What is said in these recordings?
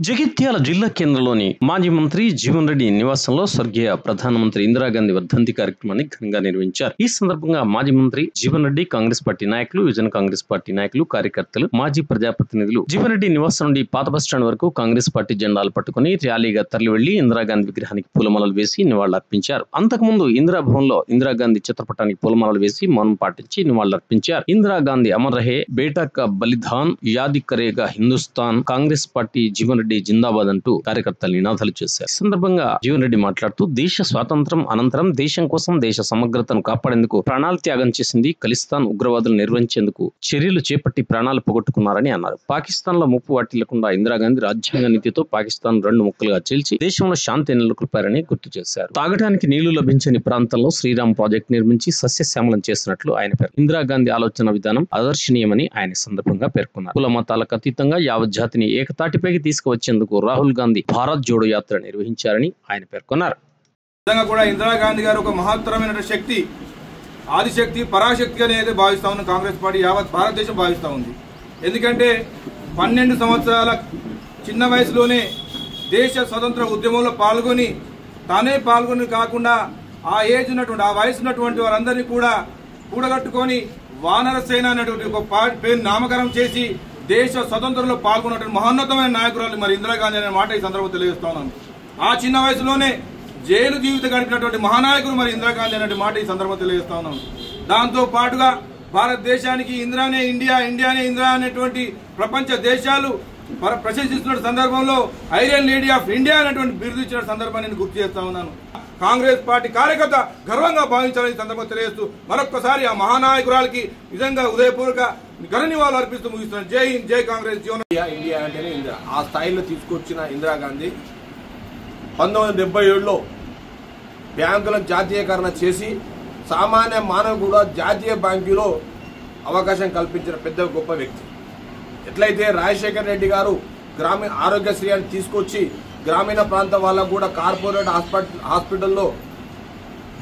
జగిత్యాల జిల్లా కేంద్రంలోని మాజీ మంత్రి జీవన్ రెడ్డి నివాసంలో స్వర్గీయ ప్రధానమంత్రి ఇందిరాగాంధీ వర్ధంతి కార్యక్రమాన్ని ఘనంగా నిర్వహించారు. ఈ సందర్భంగా మాజీ మంత్రి జీవన్ రెడ్డి, కాంగ్రెస్ పార్టీ నాయకులు, యువజన కాంగ్రెస్ పార్టీ నాయకులు, కార్యకర్తలు, మాజీ ప్రజాప్రతినిధులు జీవన్ రెడ్డి నివాసం నుండి పాత బస్టాండ్ వరకు కాంగ్రెస్ పార్టీ జెండాలు పట్టుకుని ర్యాలీగా తరలి వెళ్లి ఇందిరాగాంధీ విగ్రహానికి పూలమాలలు వేసి నివాళులర్పించారు. అంతకుముందు ఇందిరాభవన్ లో ఇందిరాగాంధీ చిత్రపటానికి పూలమాలలు వేసి మౌనం పాటించి నివాళులర్పించారు. ఇందిరాగాంధీ అమర్ రహే, బేటా కా బలిదాన్, యాది కరేగా హిందుస్థాన్, కాంగ్రెస్ పార్టీ జీవన్ రెడ్డి జిందాబాద్ అంటూ కార్యకర్తలు నినాదాలు చేశారు. ఈ సందర్భంగా జీవన్ రెడ్డి మాట్లాడుతూ దేశ స్వాతంత్రం అనంతరం దేశం కోసం దేశ సమగ్రతను కాపాడేందుకు ప్రాణాలు త్యాగం చేసింది ఖలిస్తాన్ ఉగ్రవాదులు నిర్వహించేందుకు చర్యలు చేపట్టి ప్రాణాలు పోగొట్టుకున్నారని అన్నారు. పాకిస్తాన్ లో ముప్పు వాటిల్లకుండా ఇందిరాగాంధీ రాజ్యాంగ నీతితో పాకిస్తాన్ రెండు ముక్కలుగా చీల్చి దేశంలో శాంతి నెలకొల్పారని గుర్తు చేశారు. తాగడానికి నీళ్లు లభించని ప్రాంతంలో శ్రీరామ్ ప్రాజెక్టు నిర్మించి సస్యశ్యామలం చేసినట్లు ఆయన పేర్కొన్నారు. ఇందిరాగాంధీ ఆలోచన విధానం ఆదర్శనీయమని ఆయన సందర్భంగా పేర్కొన్నారు. కుల మతాలకు అతీతంగా యావత్ జాతిని ఏకతాటిపైకి తీసుకువచ్చేందుకు రాహుల్ గాంధీ భారత్ జోడో యాత్ర నిర్వహించారని ఆయన పేర్కొన్నారు. ఇందిరాగాంధీ గారు ఒక మహత్తరమైన శక్తి, ఆదిశక్తి, పరాశక్తి అనేది భావిస్తా ఉన్న కాంగ్రెస్ పార్టీ యావత్ భారతదేశం భావిస్తా ఉంది. ఎందుకంటే 12 సంవత్సరాల చిన్న వయసులోనే దేశ స్వతంత్ర ఉద్యమంలో తానే పాల్గొని కాకుండా ఆ ఏజ్ ఉన్నటువంటి, ఆ వయసు ఉన్నటువంటి వారందరినీ కూడా కూడగట్టుకొని వానర సేన అనేటువంటి ఒక పేరు నామకరణం చేసి దేశ స్వతంత్రంలో పాల్గొన్నటువంటి మహోన్నతమైన నాయకురాలు మరి ఇందిరాగాంధీ అనే మాట ఈ సందర్భంగా తెలియజేస్తా ఉన్నాను. ఆ చిన్న వయసులోనే జైలు జీవితం గడిపినటువంటి మహానాయకులు మరి ఇందిరాగాంధీ అనే మాట ఈ సందర్భంగా తెలియజేస్తా ఉన్నాను. దాంతో పాటుగా భారతదేశానికి ఇందిరానే ఇండియా, ఇండియానే ఇందిరా అనేటువంటి ప్రపంచ దేశాలు ప్రశంసిస్తున్న సందర్భంలో ఐరన్ లేడీ ఆఫ్ ఇండియా అనేటువంటి బిరుదు ఇచ్చిన సందర్భాన్ని నేను గుర్తు చేస్తా ఉన్నాను. కాంగ్రెస్ పార్టీ కార్యకర్త గర్వంగా భావించాలని సందర్భంగా తెలియజేస్తూ మరొక్కసారి ఆ మహానాయకురాలకి నిజంగా ఉదయపూర్వక ఘన నివాళులు అర్పిస్తూ ముగిస్తున్నాను. జై హింద్, జై కాంగ్రెస్, జీవన్. ఇండియా అంటేనే ఇందిరా. ఆ స్థాయిలో తీసుకొచ్చిన ఇందిరాగాంధీ 1977లో బ్యాంకులను జాతీయకరణ చేసి సామాన్య మానవుడు కూడా జాతీయ బ్యాంకులో అవకాశం కల్పించిన పెద్ద గొప్ప వ్యక్తి. ఎట్లయితే రాజశేఖర్ రెడ్డి గారు గ్రామీణ ఆరోగ్యశ్రీ అని తీసుకొచ్చి గ్రామీణ ప్రాంత వాళ్ళకు కూడా కార్పొరేట్ హాస్పిటల్లో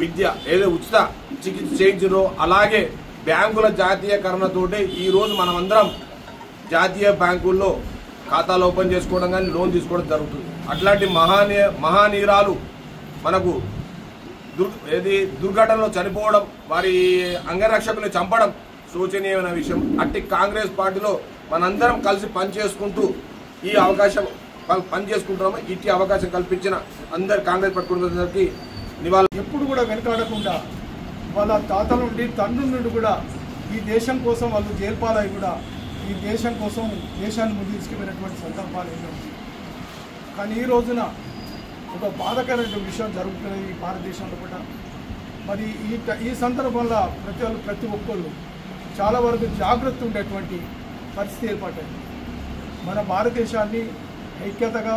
విద్య ఏదో ఉచిత చికిత్స చేయించారో అలాగే బ్యాంకుల జాతీయకరణతోటి ఈరోజు మనమందరం జాతీయ బ్యాంకుల్లో ఖాతాలు ఓపెన్ చేసుకోవడం కానీ లోన్ తీసుకోవడం జరుగుతుంది. అట్లాంటి మహానీయురాలు మనకు దుర్ఘటనలో చనిపోవడం, వారి అంగరక్షకులు చంపడం శోచనీయమైన విషయం. అట్టి కాంగ్రెస్ పార్టీలో మనందరం కలిసి పనిచేసుకుంటూ ఈ అవకాశం పనిచేసుకుంటున్నాము. ఇట్టి అవకాశం కల్పించిన అందరు కాంగ్రెస్ పార్టీ కుటుంబానికి నివాళులు. ఎప్పుడు కూడా వెనకాడకుండా వాళ్ళ తాతల నుండి, తండ్రుల నుండి కూడా ఈ దేశం కోసం వాళ్ళు జైల్పాలై కూడా ఈ దేశం కోసం దేశాన్ని ముందు తీసుకుపోయినటువంటి సందర్భాలు ఎన్నో. కానీ ఈ రోజున ఒక బాధకరమైన విషయం జరుగుతున్నది ఈ భారతదేశంలో కూడా. మరి ఈ సందర్భంలో ప్రతి ఒక్కరు చాలా వరకు జాగ్రత్త ఉండేటువంటి పరిస్థితి ఏర్పడింది. మన భారతదేశాన్ని ఐక్యతగా,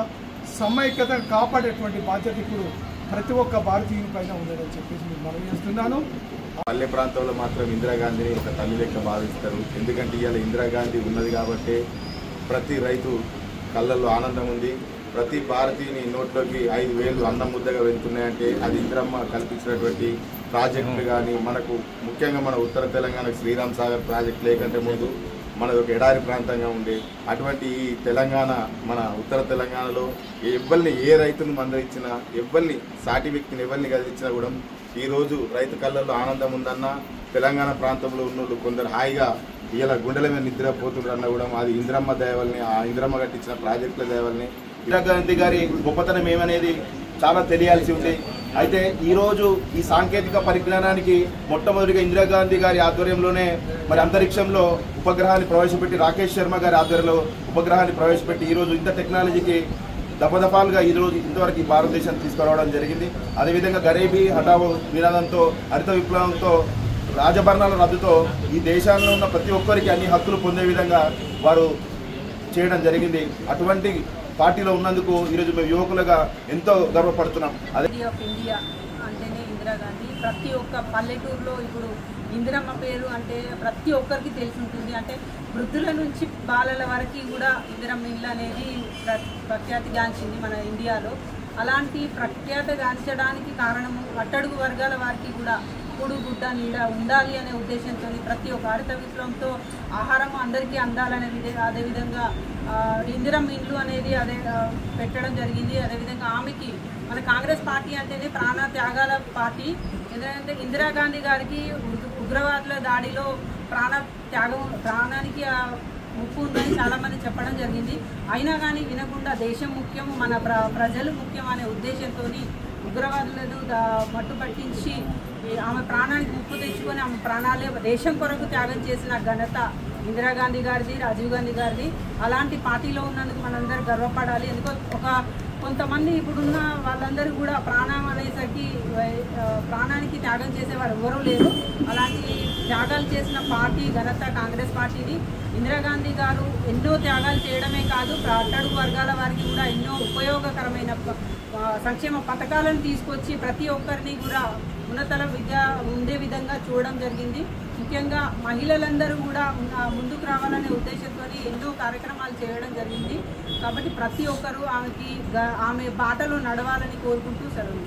సమైక్యతగా కాపాడేటువంటి బాధ్యత ఇప్పుడు ప్రతి ఒక్క భారతీయుని పైన ఉందని చెప్పేసి నేను మనవి చేస్తున్నాను. పల్లె ప్రాంతంలో మాత్రం ఇందిరాగాంధీని ఒక తల్లి లెక్క భావిస్తారు. ఎందుకంటే ఇవాళ ఇందిరాగాంధీ ఉన్నది కాబట్టి ప్రతి రైతు కళ్ళల్లో ఆనందం ఉంది. ప్రతి భారతీయుని నోట్లోకి 5,000 అన్నం ముద్దగా వెళ్తున్నాయంటే అది ఇందిరమ్మ కల్పించినటువంటి ప్రాజెక్టులు. కానీ మనకు ముఖ్యంగా మన ఉత్తర తెలంగాణ శ్రీరామ్ సాగర్ ప్రాజెక్టు లేకంటే ముందు మనది ఒక ఎడారి ప్రాంతంగా ఉండే అటువంటి ఈ తెలంగాణ, మన ఉత్తర తెలంగాణలో ఎవరిని, ఏ రైతును మందరించినా, ఎవరిని సాటి వ్యక్తిని ఎవరిని కదిలించినా కూడా ఈరోజు రైతు కళ్ళల్లో ఆనందం ఉందన్న తెలంగాణ ప్రాంతంలో ఉన్నోళ్ళు కొందరు హాయిగా ఇలా గుండెల మీద నిద్రపోతుండ్రన్న కూడా అది ఇందిరమ్మ దయవల్ని, ఆ ఇందిరమ్మ కట్టించిన ప్రాజెక్టుల దయవల్ని. ఇందిరాగాంధీ గారి గొప్పతనం ఏమనేది చాలా తెలియాల్సి ఉంది. అయితే ఈరోజు ఈ సాంకేతిక పరిజ్ఞానానికి మొట్టమొదటిగా ఇందిరాగాంధీ గారి ఆధ్వర్యంలోనే మరి అంతరిక్షంలో ఉపగ్రహాన్ని ప్రవేశపెట్టి, రాకేష్ శర్మ గారి ఆధ్వర్యంలో ఉపగ్రహాన్ని ప్రవేశపెట్టి ఈరోజు ఇంత టెక్నాలజీకి దఫదఫాలుగా ఈరోజు ఇంతవరకు ఈ భారతదేశాన్ని తీసుకురావడం జరిగింది. అదేవిధంగా గరీబీ హఠావో నినాదంతో, హరిత విప్లవంతో, రాజభరణాల రద్దుతో ఈ దేశంలో ఉన్న ప్రతి ఒక్కరికి అన్ని హక్కులు పొందే విధంగా వారు చేయడం జరిగింది. అటువంటి పార్టీలో ఉన్నందుకు ఈరోజు మేము యువకులుగా ఎంతో గర్వపడుతున్నాం. అదే ఆఫ్ ఇండియా అంటేనే ఇందిరాగాంధీ. ప్రతి ఒక్క పల్లెటూరులో ఇప్పుడు ఇందిరమ్మ పేరు అంటే ప్రతి ఒక్కరికి తెలిసి ఉంటుంది. అంటే వృద్ధుల నుంచి బాలల వరకు కూడా ఇందిరమ్మ ఇల్లు అనేది ప్రఖ్యాతిగాంచింది మన ఇండియాలో. అలాంటి ప్రఖ్యాతిగాంచడానికి కారణము అట్టడుగు వర్గాల వారికి కూడా కూడు గుడ్డ నీడ ఉండాలి అనే ఉద్దేశంతో ప్రతి ఒక్క హరిత విప్లవంతో ఆహారం అందరికీ అందాలనే అదేవిధంగా ఇందిరమ్మ ఇండ్లు అనేది పెట్టడం జరిగింది. అదేవిధంగా ఆమెకి మన కాంగ్రెస్ పార్టీ అంటేనే ప్రాణ త్యాగాల పార్టీ. ఎందుకంటే ఇందిరాగాంధీ గారికి ఉగ్రవాదుల దాడిలో ప్రాణానికి ముప్పు ఉందని చాలామంది చెప్పడం జరిగింది. అయినా కానీ వినకుండా దేశం ముఖ్యం, మన ప్రజలు ముఖ్యం అనే ఉద్దేశంతో ఉగ్రవాదులను మట్టు పట్టించి ఆమె ప్రాణానికి ముప్పు తెచ్చుకొని ఆమె ప్రాణాలే దేశం కొరకు త్యాగం చేసిన ఘనత ఇందిరాగాంధీ గారిది, రాజీవ్ గాంధీ గారిది. అలాంటి పార్టీలో ఉన్నందుకు మనందరూ గర్వపడాలి. ఎందుకో కొంతమంది ఇప్పుడున్న వాళ్ళందరూ కూడా ప్రాణం అనేసరికి ప్రాణానికి త్యాగం చేసేవారు ఎవరూ లేరు. అలాంటి త్యాగాలు చేసిన పార్టీ ఘనత కాంగ్రెస్ పార్టీది. ఇందిరాగాంధీ గారు ఎన్నో త్యాగాలు చేయడమే కాదు, అట్టడుగు వర్గాల వారికి కూడా ఎన్నో ఉపయోగకరమైన సంక్షేమ పథకాలను తీసుకొచ్చి ప్రతి ఒక్కరిని కూడా ఉన్నత విద్య ఉండే విధంగా చూడడం జరిగింది. ముఖ్యంగా మహిళలందరూ కూడా ముందుకు రావాలనే ఉద్దేశంతో ఎన్నో కార్యక్రమాలు చేయడం జరిగింది. కాబట్టి ప్రతి ఒక్కరూ ఆమె బాటలో నడవాలని కోరుకుంటూ సెలవు.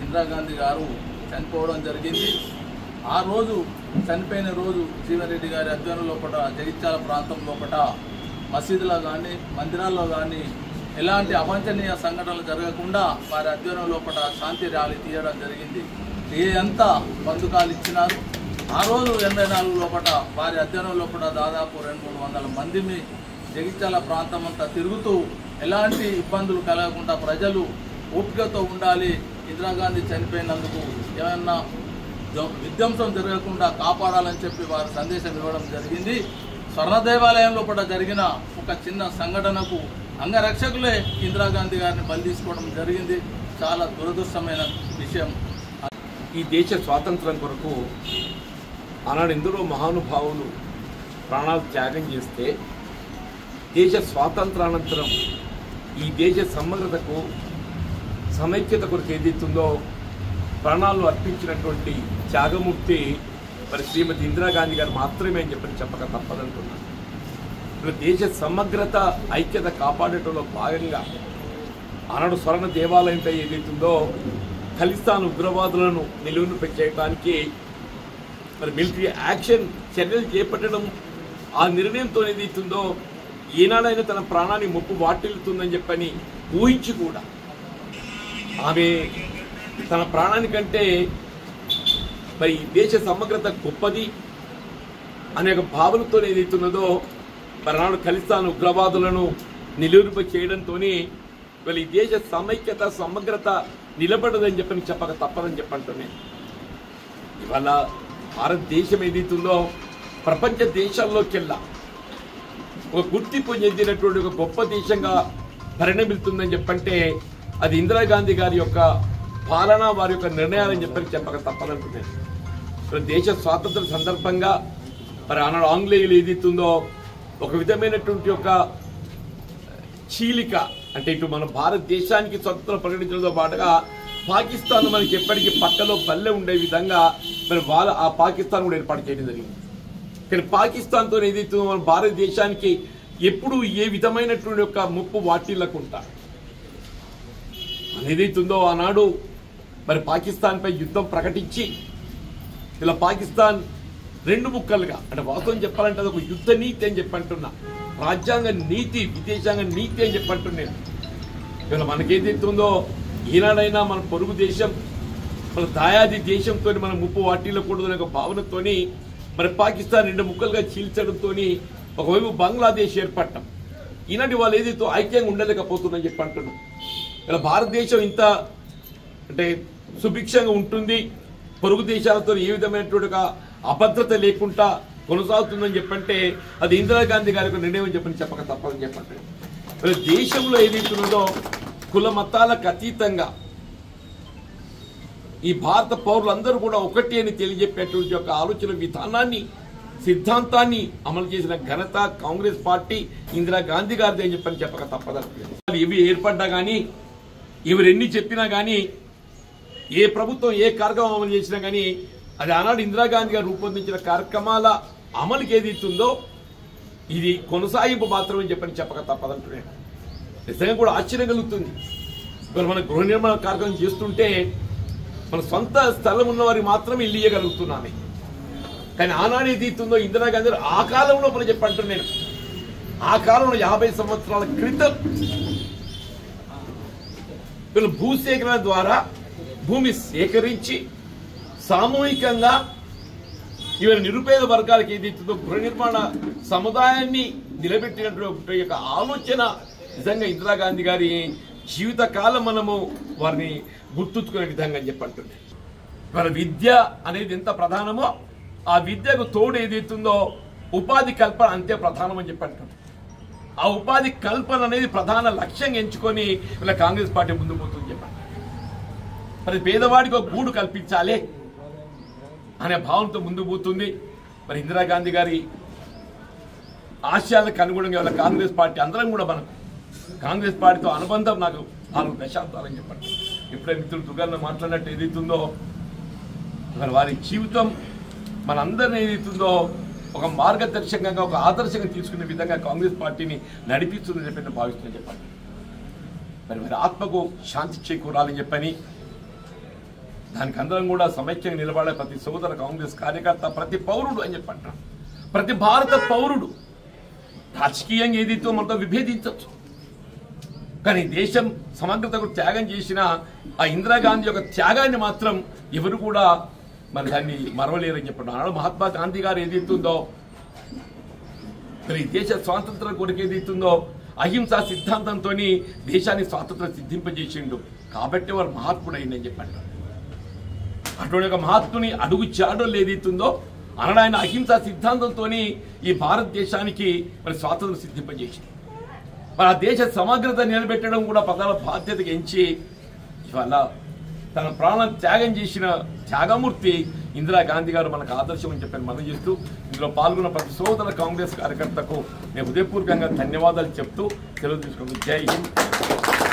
ఇందిరాగాంధీ గారు చనిపోవడం జరిగింది. ఆ రోజు చనిపోయిన రోజు జీవన్ రెడ్డి గారి అధ్వర్యం లోపల జగిత్యాల ప్రాంతం లోపల మసీదులో కానీ మందిరాల్లో కానీ ఎలాంటి అవాంఛనీయ సంఘటనలు జరగకుండా వారి అధ్వర్యం లోపల శాంతి ర్యాలీ తీయడం జరిగింది. ఎంత బంధుకాలు ఇచ్చినారు. ఆ రోజు 84 లోపల వారి అధ్వర్యం లోపల దాదాపు 200-300 మందిని జగిత్యాల ప్రాంతం అంతా తిరుగుతూ ఎలాంటి ఇబ్బందులు కలగకుండా ప్రజలు ఓపికతో ఉండాలి, ఇందిరాగాంధీ చనిపోయినందుకు ఏమన్నా విధ్వంసం జరగకుండా కాపాడాలని చెప్పి వారు సందేశం ఇవ్వడం జరిగింది. స్వర్ణ దేవాలయం లోపల జరిగిన ఒక చిన్న సంఘటనకు అంగరక్షకులే ఇందిరాగాంధీ గారిని బలి తీసుకోవడం జరిగింది. చాలా దురదృష్టమైన విషయం. ఈ దేశ స్వాతంత్రం కొరకు ఆనాడు ఎందరో మహానుభావులు ప్రాణాలు త్యాగం చేస్తే దేశ స్వాతంత్రానంతరం ఈ దేశ సమగ్రతకు సమైక్యత కొరకు ఏదైతుందో ప్రాణాలు అర్పించినటువంటి త్యాగమూర్తి మరి శ్రీమతి ఇందిరాగాంధీ గారు మాత్రమే అని చెప్పక తప్పదంటున్నాను. ఇప్పుడు దేశ సమగ్రత ఐక్యత కాపాడటంలో భాగంగా ఆనాడు స్వర్ణ దేవాలయంపై ఏదైతుందో ఖలిస్తాన్ ఉగ్రవాదులను నిలువును పెట్టేయడానికి మరి మిలిటరీ యాక్షన్ చర్యలు చేపట్టడం ఆ నిర్ణయంతో ఏదైతుందో ఏనాడైనా తన ప్రాణాన్ని ముప్పు వాటిల్లుతుందని చెప్పని ఊహించి కూడా ఆమె తన ప్రాణానికంటే మరి దేశ సమగ్రత గొప్పది అనే ఒక భావనతో ఏదైతున్నదో మరి నాడు ఖలిస్తాన్ ఉగ్రవాదులను నిలువురిపై చేయడంతో ఈ దేశ సమైక్యత సమగ్రత నిలబడదని చెప్పక తప్పదని చెప్పంటున్నాను. ఇవాళ భారతదేశం ఏదైతుందో ప్రపంచ దేశాల్లోకెల్లా ఒక గుర్తింపు చెందినటువంటి ఒక గొప్ప దేశంగా పరిణమిస్తుందని చెప్పంటే అది ఇందిరాగాంధీ గారి యొక్క పాలన, వారి యొక్క నిర్ణయాలని చెప్పక తప్పదంటున్నాను. దేశ స్వాతంత్ర సందర్భంగా మరి ఆనాడు ఆంగ్లేయులు ఏదైతుందో ఒక విధమైనటువంటి ఒక చీలిక అంటే ఇటు మన భారతదేశానికి స్వతంత్రం ప్రకటించడంతో పాటుగా పాకిస్తాన్ మనకి ఎప్పటికీ పక్కలో పల్లె ఉండే విధంగా మరి ఆ పాకిస్తాన్ కూడా ఏర్పాటు చేయడం జరిగింది. కానీ పాకిస్తాన్తో ఏదైతే మన భారతదేశానికి ఎప్పుడు ఏ విధమైనటువంటి ఒక ముప్పు వాటిల్లకుండా ఏదైతుందో ఆనాడు మరి పాకిస్తాన్పై యుద్ధం ప్రకటించి ఇలా పాకిస్తాన్ 2 ముక్కలుగా అంటే వాస్తవం చెప్పాలంటే అది ఒక యుద్ధ నీతి అని చెప్పంటున్నా, రాజ్యాంగ నీతి, విదేశాంగ నీతి అని చెప్పంటున్నాను. ఇలా మనకేదైతుందో ఈనాడైనా మన పొరుగు దేశం మన దాయాది దేశంతో మనం ముప్పు వాటిల్లకూడదు అనే ఒక భావనతో మరి పాకిస్తాన్ 2 ముక్కలుగా చీల్చడంతో ఒకవైపు బంగ్లాదేశ్ ఏర్పడటం ఈనాటి వాళ్ళు ఏదైతే ఐక్యంగా ఉండలేకపోతుందని చెప్పి అంటున్నాం. ఇలా భారతదేశం ఇంత అంటే సుభిక్షంగా ఉంటుంది, పొరుగు దేశాలతో ఏ విధమైనటువంటి ఒక అభద్రత లేకుండా కొనసాగుతుందని చెప్పంటే అది ఇందిరాగాంధీ గారి యొక్క నిర్ణయం చెప్పక తప్పదని చెప్పండి. దేశంలో ఏదైతున్నదో కుల మతాలకు అతీతంగా ఈ భారత పౌరులందరూ కూడా ఒకటి అని తెలియజెప్పేటువంటి ఒక ఆలోచన విధానాన్ని, సిద్ధాంతాన్ని అమలు చేసిన ఘనత కాంగ్రెస్ పార్టీ ఇందిరాగాంధీ గారిది అని చెప్పక తప్పదండి. ఇవి ఏర్పడ్డా కానీ ఎవరెన్ని చెప్పినా కానీ ఏ ప్రభుత్వం ఏ కార్యక్రమం అమలు చేసినా కానీ అది ఆనాడు ఇందిరాగాంధీ గారు రూపొందించిన కార్యక్రమాల అమలుకి ఏదైతుందో ఇది కొనసాగింపు మాత్రమే చెప్పక తప్పదంటున్నాను. నిజంగా కూడా ఆశ్చర్యం కలుగుతుంది. ఇప్పుడు మన గృహ నిర్మాణ కార్యక్రమం చేస్తుంటే మన సొంత స్థలం ఉన్న వారికి మాత్రమే ఇల్లు ఇవ్వగలుగుతున్నాను. కానీ ఆనాడు ఏది ఇస్తుందో ఇందిరాగాంధీ ఆ కాలంలో మనం చెప్పంటాను నేను, ఆ కాలంలో 50 సంవత్సరాల క్రితం వీళ్ళు భూసేకరణ ద్వారా భూమి సేకరించి సామూహికంగా ఇవాళ నిరుపేద వర్గాలకు ఏదైతుందో గృహ నిర్మాణ సముదాయాన్ని నిలబెట్టినటువంటి యొక్క ఆలోచన నిజంగా ఇందిరాగాంధీ గారి జీవితకాలం మనము వారిని గుర్తుంచుకునే విధంగా చెప్పంటుంది. వాళ్ళ విద్య అనేది ఎంత ప్రధానమో ఆ విద్యకు తోడు ఏదైతుందో ఉపాధి కల్పన అంతే ప్రధానమని చెప్పంటుంది. ఆ ఉపాధి కల్పన అనేది ప్రధాన లక్ష్యంగా ఎంచుకొని వీళ్ళ కాంగ్రెస్ పార్టీ ముందుకు పోతుంది చెప్పండి. మరి పేదవాడికి ఒక గూడు కల్పించాలి అనే భావంతో ముందుకు పోతుంది. మరి ఇందిరాగాంధీ గారి ఆశయాలకు అనుగుణంగా వాళ్ళ కాంగ్రెస్ పార్టీ అందరం కూడా మనకు కాంగ్రెస్ పార్టీతో అనుబంధం నాకు 4 దశాబ్దాలని చెప్పండి. ఇప్పుడే మిత్రులు దుర్గాన్న మాట్లాడినట్టు ఏదైతుందో మరి వారి జీవితం మనందరినీ ఏదైతుందో ఒక మార్గదర్శకంగా ఒక ఆదర్శంగా తీసుకునే విధంగా కాంగ్రెస్ పార్టీని నడిపిస్తుందని చెప్పి భావిస్తుందని చెప్పండి. మరి వారి ఆత్మకు శాంతి చేకూరాలని చెప్పని దానికి అందరం కూడా సమైక్యంగా నిలబడే ప్రతి సోదర కాంగ్రెస్ కార్యకర్త ప్రతి పౌరుడు అని చెప్పంటారు. ప్రతి భారత పౌరుడు రాజకీయంగా ఏదైతే మనతో విభేదించవచ్చు, కానీ దేశం సమగ్రతకు త్యాగం చేసిన ఆ ఇందిరాగాంధీ యొక్క త్యాగాన్ని మాత్రం ఎవరు కూడా మరి దాన్ని మరవలేరని చెప్పండి. ఆనాడు మహాత్మా గాంధీ గారు ఏదైతుందో మరి దేశ స్వాతంత్రం కొరకు ఏదైతుందో అహింసా సిద్ధాంతంతో దేశాన్ని స్వాతంత్రం సిద్ధింపజేసిండు కాబట్టి వారు మహాత్ముడు అయిందని చెప్పంటారు. అటువంటి ఒక మహాత్ముని అడుగు చాడోళ్ళు ఏదైతుందో అనడు ఆయన అహింసా సిద్ధాంతంతో ఈ భారతదేశానికి మరి స్వాతంత్రం సిద్ధింపజేసింది. మరి ఆ దేశ సమగ్రత నిలబెట్టడం కూడా ప్రధాన బాధ్యతగా ఎంచి ఇవాళ తన ప్రాణం త్యాగం చేసిన త్యాగమూర్తి ఇందిరాగాంధీ గారు మనకు ఆదర్శం అని చెప్పని మనం చేస్తూ ఇందులో పాల్గొన్న ప్రతి సోదర కాంగ్రెస్ కార్యకర్తకు నేను హృదయపూర్వకంగా ధన్యవాదాలు చెప్తూ సెలవు తీసుకుంటూ జై హింద్.